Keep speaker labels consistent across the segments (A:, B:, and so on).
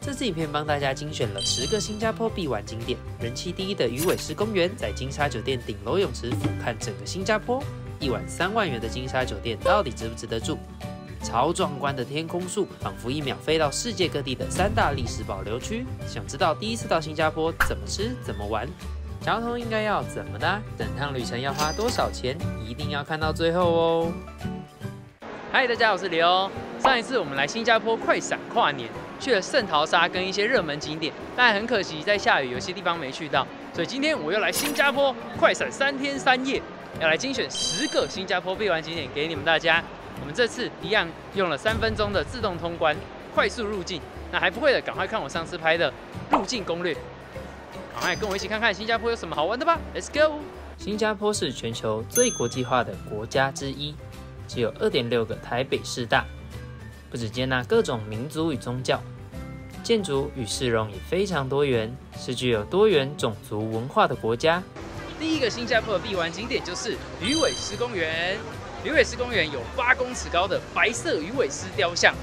A: 这次影片帮大家精选了10个新加坡必玩景点，人气第一的鱼尾狮公园，在金沙酒店顶楼泳池俯瞰整个新加坡。一晚3万元的金沙酒店到底值不值得住？超壮观的天空树，仿佛1秒飞到世界各地的3大历史保留区。想知道第一次到新加坡怎么吃、怎么玩？交通应该要怎么搭？整趟旅程要花多少钱？一定要看到最后哦！嗨，大家好，我是李欧。上一次我们来新加坡快闪跨年，去了圣淘沙跟一些热门景点，但很可惜在下雨，有些地方没去到。所以今天我又来新加坡快闪3天3夜，要来精选10个新加坡必玩景点给你们大家。我们这次一样用了3分钟的自动通关，快速入境。那还不会的，赶快看我上次拍的入境攻略。赶快跟我一起看看新加坡有什么好玩的吧 ！Let's go！ 新加坡是全球最国际化的国家之一，只有2.6个台北市大，不只接纳各种民族与宗教，建筑与市容也非常多元，是具有多元种族文化的国家。第一个新加坡的必玩景点就是鱼尾狮公园。鱼尾狮公园有8公尺高的白色鱼尾狮雕像，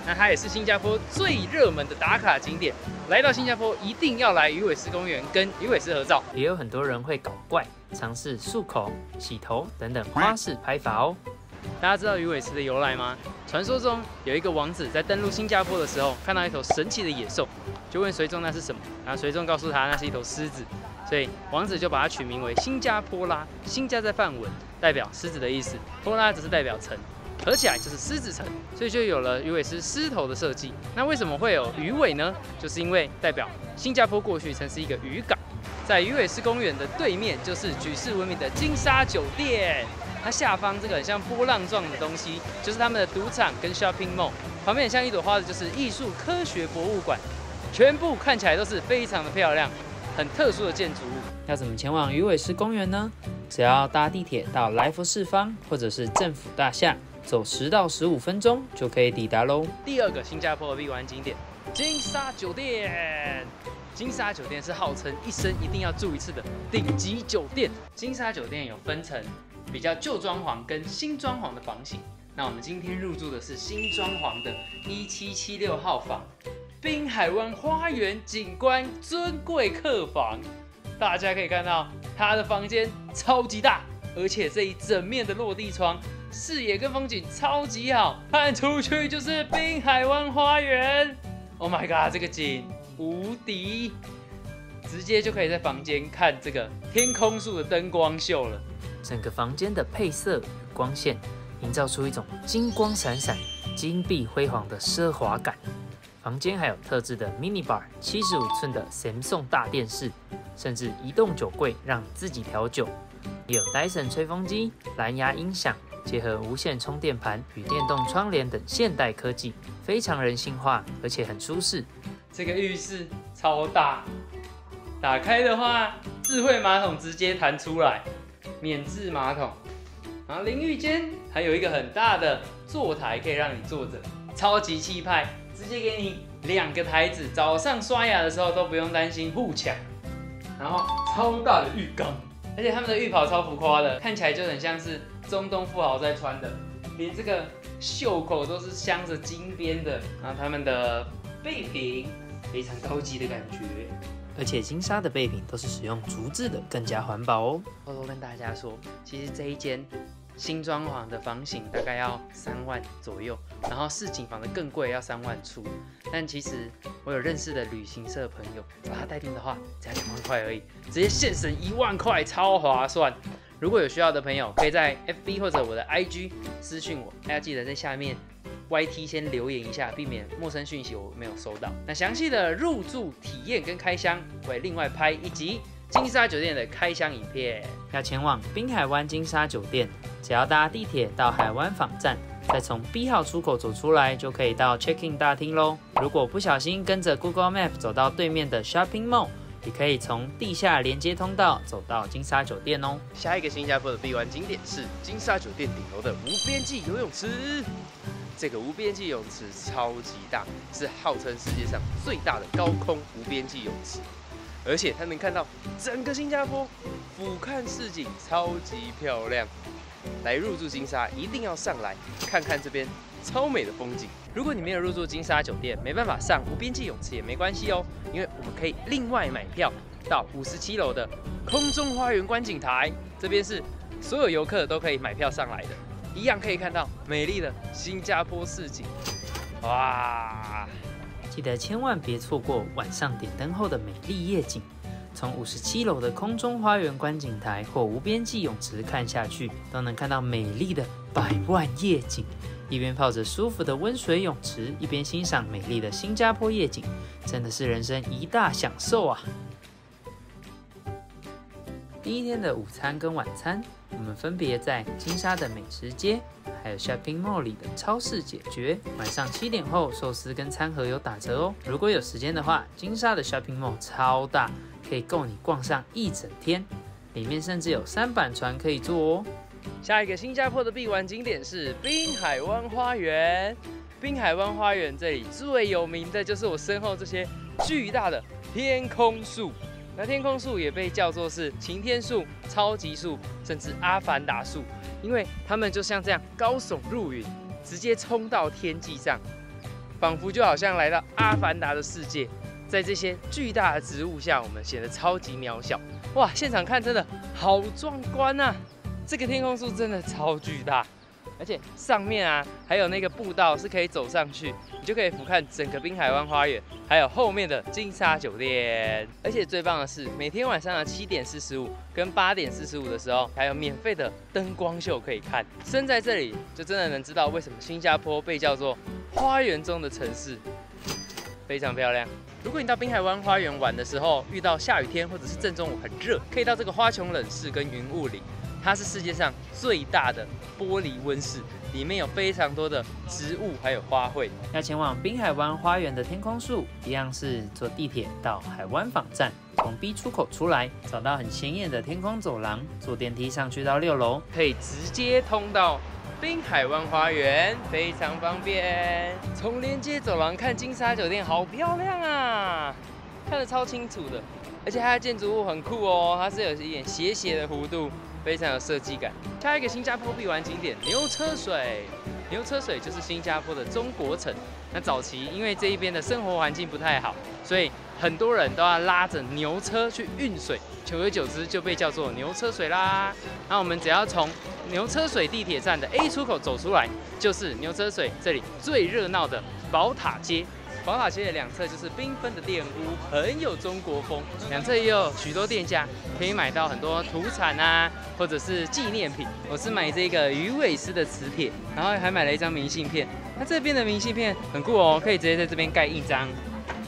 A: 那它也是新加坡最热门的打卡景点。来到新加坡一定要来鱼尾狮公园跟鱼尾狮合照。也有很多人会搞怪，尝试漱口、洗头等等花式拍法哦。大家知道鱼尾狮的由来吗？传说中有一个王子在登陆新加坡的时候，看到一头神奇的野兽，就问随从那是什么，然后随从告诉他那是一头狮子，所以王子就把它取名为新加坡拉。新加在梵文代表狮子的意思，坡拉只是代表城，合起来就是狮子城，所以就有了鱼尾狮狮头的设计。那为什么会有鱼尾呢？就是因为代表新加坡过去曾是一个渔港，在鱼尾狮公园的对面就是举世闻名的金沙酒店。它下方这个很像波浪状的东西，就是他们的赌场跟 shopping mall， 旁边很像一朵花的就是艺术科学博物馆，全部看起来都是非常的漂亮，很特殊的建筑物。要怎么前往鱼尾狮公园呢？只要搭地铁到来福士方或者是政府大厦，走10到15分钟就可以抵达喽。第二个新加坡的必玩景点，金沙酒店。金沙酒店是号称一生一定要住一次的顶级酒店。金沙酒店有分成比较旧装潢跟新装潢的房型。那我们今天入住的是新装潢的1776号房，滨海湾花园景观尊贵客房。大家可以看到它的房间超级大，而且这一整面的落地窗，视野跟风景超级好，看出去就是滨海湾花园。Oh my god， 这个景无敌，直接就可以在房间看这个天空树的灯光秀了。整个房间的配色与光线，营造出一种金光闪闪、金碧辉煌的奢华感。房间还有特制的 mini bar、75寸的 Samsung 大电视，甚至移动酒柜让你自己调酒。也有 Dyson 吹风机、蓝牙音响，结合无线充电盘与电动窗帘等现代科技，非常人性化，而且很舒适。这个浴室超大，打开的话，智慧马桶直接弹出来。免治马桶，然后淋浴间还有一个很大的坐台，可以让你坐着，超级气派，直接给你2个台子，早上刷牙的时候都不用担心互抢。然后超大的浴缸，而且他们的浴袍超浮夸的，看起来就很像是中东富豪在穿的，连这个袖口都是镶着金边的。然后他们的备品非常高级的感觉。而且金沙的备品都是使用竹制的，更加环保哦。偷偷跟大家说，其实这一间新装潢的房型大概要3万左右，然后市井房的更贵，要3万出。但其实我有认识的旅行社朋友，把它代订的话，只要2万块而已，直接现省1万块，超划算。如果有需要的朋友，可以在 FB 或者我的 IG 私讯我，大家记得在下面YT 先留言一下，避免陌生讯息我没有收到。那详细的入住体验跟开箱，我会另外拍一集金沙酒店的开箱影片。要前往滨海湾金沙酒店，只要搭地铁到海湾坊站，再从 B 号出口走出来，就可以到 check-in 大厅咯。如果不小心跟着 Google Map 走到对面的 Shopping Mall， 也可以从地下连接通道走到金沙酒店哦。
B: 下一个新加坡的必玩景点是金沙酒店顶楼的无边际游泳池。这个无边际泳池超级大，是号称世界上最大的高空无边际泳池，而且它能看到整个新加坡，俯瞰市景，超级漂亮。来入住金沙，一定要上来看看这边超美的风景。如果你没有入住金沙酒店，没办法上无边际泳池也没关系哦，因为我们可以另外买票到57楼的空中花园观景台，这边是所有游客都可以买票上来的，一样可以看到美丽的新加坡市景。哇！
A: 记得千万别错过晚上点灯后的美丽夜景。从57楼的空中花园观景台或无边际泳池看下去，都能看到美丽的100万夜景。一边泡着舒服的温水泳池，一边欣赏美丽的新加坡夜景，真的是人生一大享受啊！第一天的午餐跟晚餐，我们分别在金沙的美食街，还有 Shopping Mall 里的超市解决。晚上7点后，寿司跟餐盒有打折哦。如果有时间的话，金沙的 Shopping Mall 超大，可以够你逛上一整天，里面甚至有3板船可以坐哦。
B: 下一个新加坡的必玩景点是滨海湾花园。滨海湾花园这里最有名的就是我身后这些巨大的天空树。那天空树也被叫做是擎天树、超级树，甚至阿凡达树，因为它们就像这样高耸入云，直接冲到天际上，仿佛就好像来到阿凡达的世界。在这些巨大的植物下，我们显得超级渺小。哇，现场看真的好壮观啊！这个天空树真的超巨大，而且上面啊还有那个步道是可以走上去，你就可以俯瞰整个滨海湾花园，还有后面的金沙酒店。而且最棒的是，每天晚上的7点45跟8点45的时候，还有免费的灯光秀可以看。身在这里，就真的能知道为什么新加坡被叫做花园中的城市，非常漂亮。如果你到滨海湾花园玩的时候，遇到下雨天或者是正中午很热，可以到这个花穹冷室跟云雾林。它是世界上最大的玻璃温室，里面有非常多的植物还有花卉。
A: 要前往滨海湾花园的天空树，一样是坐地铁到海湾坊站，从 B 出口出来，找到很显眼的天空走廊，坐电梯上去到6楼，
B: 可以直接通到滨海湾花园，非常方便。从连接走廊看金沙酒店，好漂亮啊，看得超清楚的。而且它的建筑物很酷哦，它是有一点斜斜的弧度，非常有设计感。下一个新加坡必玩景点牛车水，牛车水就是新加坡的中国城。那早期因为这一边的生活环境不太好，所以很多人都要拉着牛车去运水，久而久之就被叫做牛车水啦。那我们只要从牛车水地铁站的 A 出口走出来，就是牛车水这里最热闹的宝塔街。宝塔街的两侧就是缤纷的店屋，很有中国风。两侧也有许多店家，可以买到很多土产啊，或者是纪念品。我是买这个鱼尾狮的磁铁，然后还买了一张明信片。那这边的明信片很酷哦，可以直接在这边盖印章，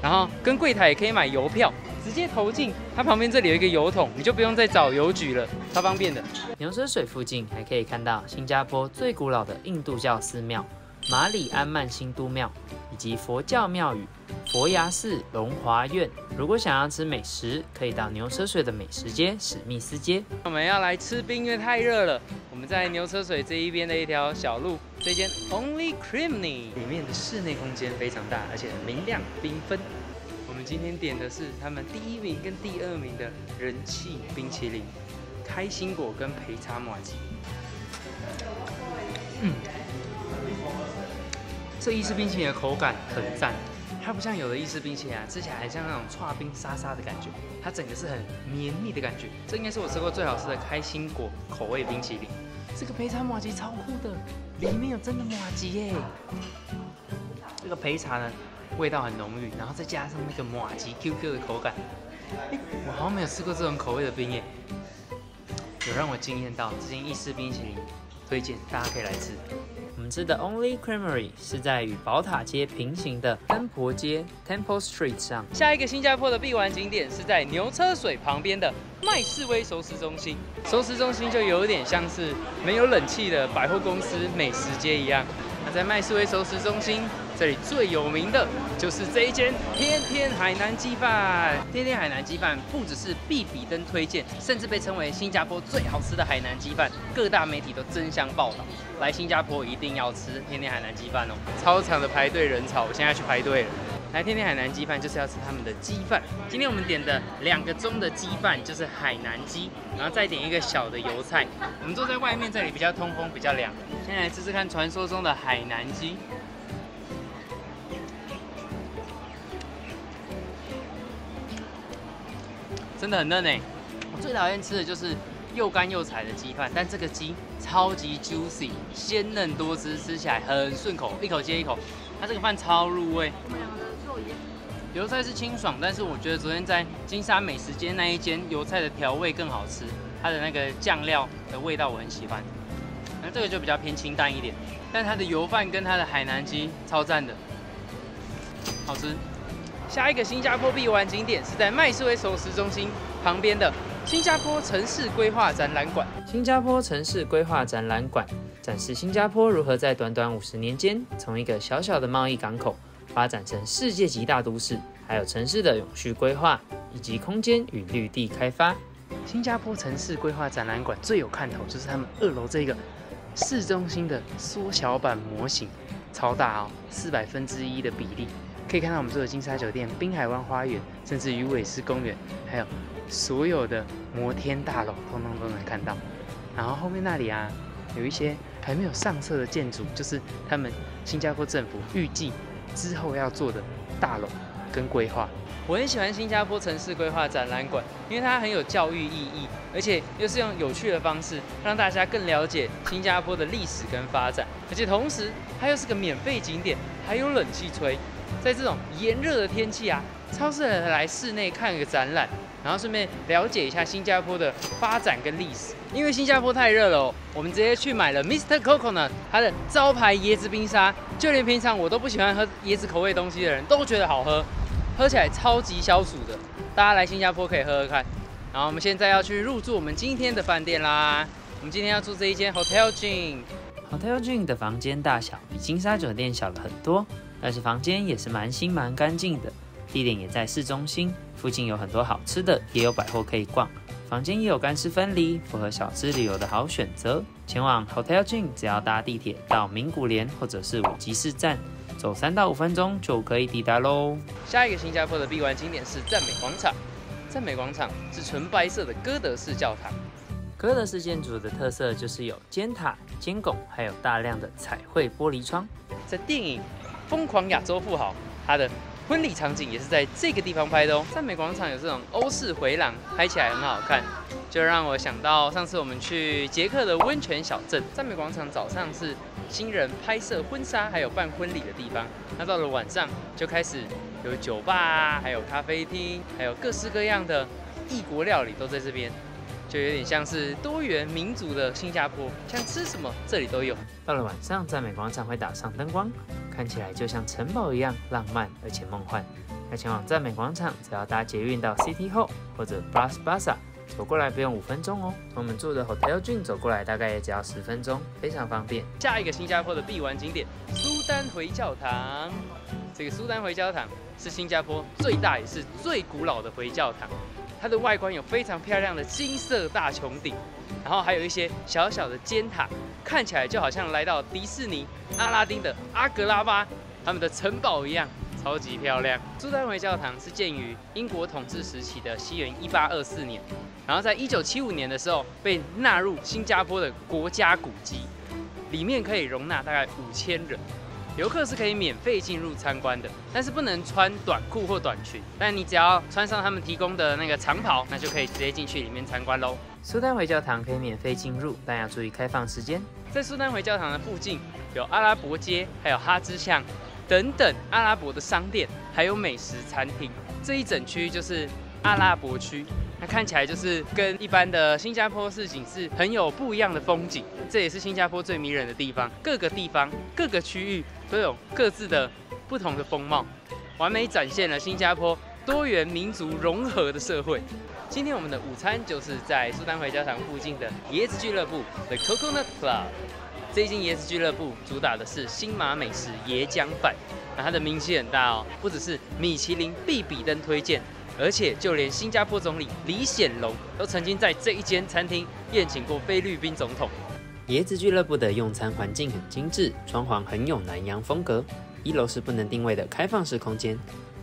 B: 然后跟柜台也可以买邮票，直接投进它旁边这里有一个邮筒，你就不用再找邮局了，超方便的。
A: 牛车水附近还可以看到新加坡最古老的印度教寺庙马里安曼新都庙，以及佛教庙宇佛牙寺龙华院。如果想要吃美食，可以到牛车水的美食街史密斯街。
B: 我们要来吃冰，因为太热了。我们在牛车水这一边的一条小路，这间 Only Creamy 里面的室内空间非常大，而且很明亮缤纷。我们今天点的是他们第1名跟第2名的人气冰淇淋，开心果跟焙茶麻糬。这意式冰淇淋的口感很赞，它不像有的意式冰淇淋啊，吃起来很像那种剉冰沙沙的感觉，它整个是很绵密的感觉。这应该是我吃过最好吃的开心果口味冰淇淋。这个焙茶麻糬超酷的，里面有真的麻糬耶。这个焙茶呢，味道很浓郁，然后再加上那个麻糬 QQ 的口感，我好像没有吃过这种口味的冰耶，有让我惊艳到。这间意式冰淇淋推荐大家可以来吃。
A: 我们吃的 Only Creamery 是在与宝塔街平行的丹婆街 Temple Street 上。
B: 下一个新加坡的必玩景点是在牛车水旁边的麦士威熟食中心。熟食中心就有点像是没有冷气的百货公司美食街一样。那在麦士威熟食中心，这里最有名的就是这一间天天海南鸡饭。天天海南鸡饭不只是必比登推荐，甚至被称为新加坡最好吃的海南鸡饭，各大媒体都争相报道。来新加坡一定要吃天天海南鸡饭哦！超长的排队人潮，我现在去排队了。
C: 来天天海南鸡饭就是要吃他们的鸡饭。今天我们点的2个盅的鸡饭就是海南鸡，然后再点一个小的油菜。我们坐在外面这里比较通风，比较凉。先来吃吃看传说中的海南鸡。真的很嫩诶！我最讨厌吃的就是又干又柴的鸡饭，但这个鸡超级 juicy， 鲜嫩多汁，吃起来很顺口，一口接一口。它这个饭超入味。我们两个的肉也油菜是清爽，但是我觉得昨天在金沙美食街那一间油菜的调味更好吃，它的那个酱料的味道我很喜欢。那这个就比较偏清淡一点，但它的油饭跟它的海南鸡超赞的，好吃。下一个新加坡必玩景点是在麦斯威熟食中心旁边的新加坡城市规划展览馆。
A: 新加坡城市规划展览馆展示新加坡如何在短短50年间，从一个小小的贸易港口发展成世界级大都市，还有城市的永续规划以及空间与绿地开发。
C: 新加坡城市规划展览馆最有看头就是他们2楼这个市中心的缩小版模型，超大哦，1/400的比例。可以看到我们住的金沙酒店、滨海湾花园，甚至鱼尾狮公园，还有所有的摩天大楼，通通都能看到。然后后面那里啊，有一些还没有上色的建筑，就是他们新加坡政府预计之后要做的大楼跟规划。我很喜欢新加坡城市规划展览馆，因为它很有教育意义，而且又是用有趣的方式让大家更了解新加坡的历史跟发展，而且同时它又是个免费景点，还有冷气吹。在这种炎热的天气啊，超适合来室内看个展览，然后顺便了解一下新加坡的发展跟历史。因为新加坡太热了哦，我们直接去买了 Mr. Coconut 它的招牌椰子冰沙，就连平常我都不喜欢喝椰子口味东西的人都觉得好喝，喝起来超级消暑的。大家来新加坡可以喝喝看。然后我们现在要去入住我们今天的饭店啦。我们今天要住这一间 Hotel Jin。Hotel
A: Jin 的房间大小比金沙酒店小了很多，但是房间也是蛮新蛮干净的，地点也在市中心，附近有很多好吃的，也有百货可以逛，房间也有干湿分离，符合小资旅游的好选择。前往 Hotel Jin 只要搭地铁到名古联或者是五吉市站，走3到5分钟就可以抵达喽。
C: 下一个新加坡的必玩景点是赞美广场。赞美广场是纯白色的哥德式教堂。
A: 哥德式建筑的特色就是有尖塔、尖拱，还有大量的彩绘玻璃窗。
C: 在电影《疯狂亚洲富豪》它的婚礼场景也是在这个地方拍的哦。赞美广场有这种欧式回廊，拍起来很好看，就让我想到上次我们去捷克的温泉小镇。赞美广场早上是新人拍摄婚纱还有办婚礼的地方，那到了晚上就开始有酒吧啊，还有咖啡厅，还有各式各样的异国料理都在这边。就有点像是多元民族的新加坡，想吃什么这里都有。
A: 到了晚上，赞美广场会打上灯光，看起来就像城堡一样浪漫而且梦幻。要前往赞美广场，只要搭捷运到 City Hall 或者 Bras Basah， 走过来不用5分钟哦。从我们住的 Hotel Jin 走过来大概也只要10分钟，非常方便。
C: 下一个新加坡的必玩景点苏丹回教堂。这个苏丹回教堂是新加坡最大也是最古老的回教堂。它的外观有非常漂亮的金色大穹顶，然后还有一些小小的尖塔，看起来就好像来到迪士尼阿拉丁的阿格拉巴他们的城堡一样，超级漂亮。苏丹回教堂是建于英国统治时期的西元1824年，然后在1975年的时候被纳入新加坡的国家古迹，里面可以容纳大概5000人。游客是可以免费进入参观的，但是不能穿短裤或短裙。但你只要穿上他们提供的那个长袍，那就可以直接进去里面参观喽。
A: 苏丹回教堂可以免费进入，但要注意开放时间。
C: 在苏丹回教堂的附近有阿拉伯街，还有哈芝巷等等阿拉伯的商店，还有美食餐厅。这一整区就是阿拉伯区。它看起来就是跟一般的新加坡市景是很有不一样的风景，这也是新加坡最迷人的地方。各个地方、各个区域都有各自的不同的风貌，完美展现了新加坡多元民族融合的社会。今天我们的午餐就是在苏丹回教堂附近的椰子俱乐部 The Coconut Club。这一间椰子俱乐部主打的是新马美食椰浆饭，那它的名气很大哦，不只是米其林必比登推荐。而且就连新加坡总理李显龙都曾经在这一间餐厅宴请过菲律宾总统。
A: 椰子俱乐部的用餐环境很精致，装潢很有南洋风格。1楼是不能定位的开放式空间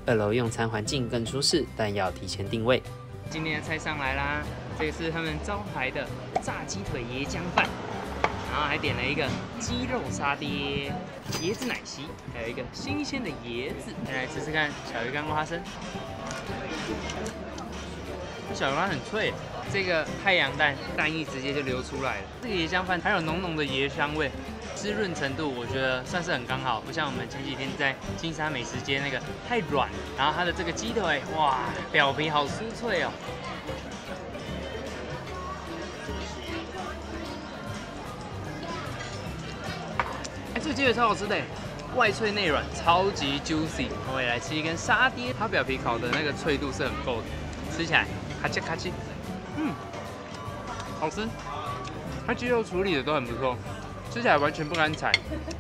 A: ，2楼用餐环境更舒适，但要提前定位。
C: 今天的菜上来啦，这个是他们招牌的炸鸡腿椰浆饭，然后还点了一个鸡肉沙爹、椰子奶昔，还有一个新鲜的椰子。再来吃吃看小鱼干花生，这小鱼干很脆，这个太阳蛋蛋液直接就流出来了。这个椰浆饭还有浓浓的椰香味，滋润程度我觉得算是很刚好，不像我们前几天在金沙美食街那个太软，然后它的这个鸡腿哇，表皮好酥脆哦。这个鸡腿超好吃的，外脆内软，超级 juicy。我也来吃一根沙爹，它表皮烤的那个脆度是很够的，吃起来咔嚓咔嚓，好吃。它鸡肉处理的都很不错，吃起来完全不干柴，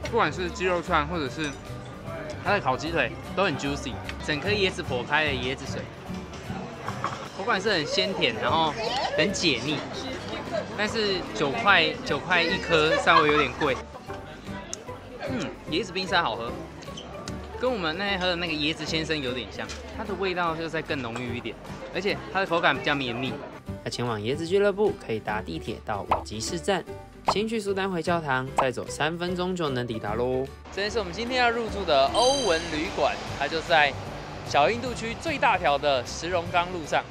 C: 不管是鸡肉串或者是它的烤鸡腿都很 juicy。整颗椰子剖开的椰子水，口感是很鲜甜，然后很解腻，但是9块一颗，稍微有点贵。椰子冰沙好喝，跟我们那天喝的那个椰子先生有点像，它的味道就再更浓郁一点，而且它的口感比较绵密。
A: 要前往椰子俱乐部，可以搭地铁到五吉市站，先去苏丹回教堂，再走3分钟就能抵达喽。
B: 这是我们今天要入住的欧文旅馆，它就在小印度区最大条的石龙岗路上，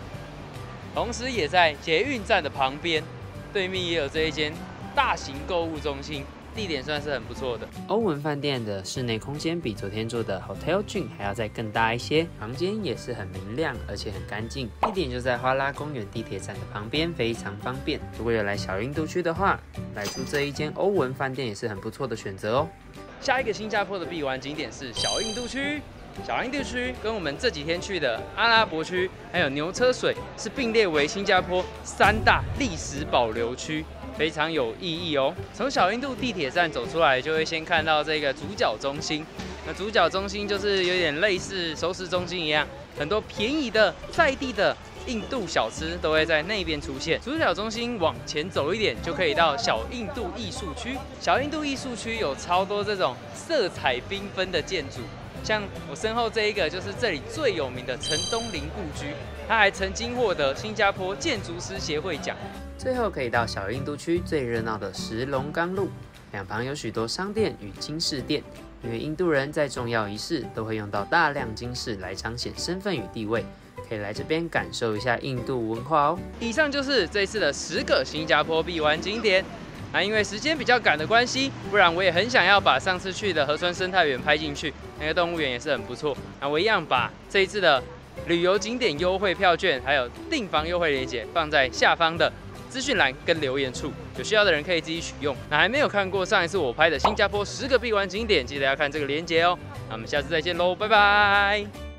B: 同时也在捷运站的旁边，对面也有这一间大型购物中心。地点算是很不错的。
A: 欧文饭店的室内空间比昨天住的 Hotel June 还要再更大一些，房间也是很明亮，而且很干净。地点就在花拉公园地铁站的旁边，非常方便。如果有来小印度区的话，来住这一间欧文饭店也是很不错的选择哦。
B: 下一个新加坡的必玩景点是小印度区。小印度区跟我们这几天去的阿拉伯区还有牛车水是并列为新加坡3大历史保留区。非常有意义哦。从小印度地铁站走出来，就会先看到这个主角中心。那主角中心就是有点类似熟食中心一样，很多便宜的在地的印度小吃都会在那边出现。主角中心往前走一点，就可以到小印度艺术区。小印度艺术区有超多这种色彩缤纷的建筑。像我身后这一个就是这里最有名的陈东林故居，它还曾经获得新加坡建筑师协会奖。
A: 最后可以到小印度区最热闹的石龙岗路，两旁有许多商店与金饰店，因为印度人在重要仪式都会用到大量金饰来彰显身份与地位，可以来这边感受一下印度文化哦。以上就是这次的10个新加坡必玩景点。因为时间比较赶的关系，不然我也很想要把上次去的河川生态园拍进去，那个动物园也是很不错。我一样把这一次的旅游景点优惠票券还有订房优惠链接放在下方的资讯栏跟留言处，有需要的人可以自己取用。还没有看过上一次我拍的新加坡10个必玩景点，记得要看这个链接哦。那我们下次再见喽，拜拜。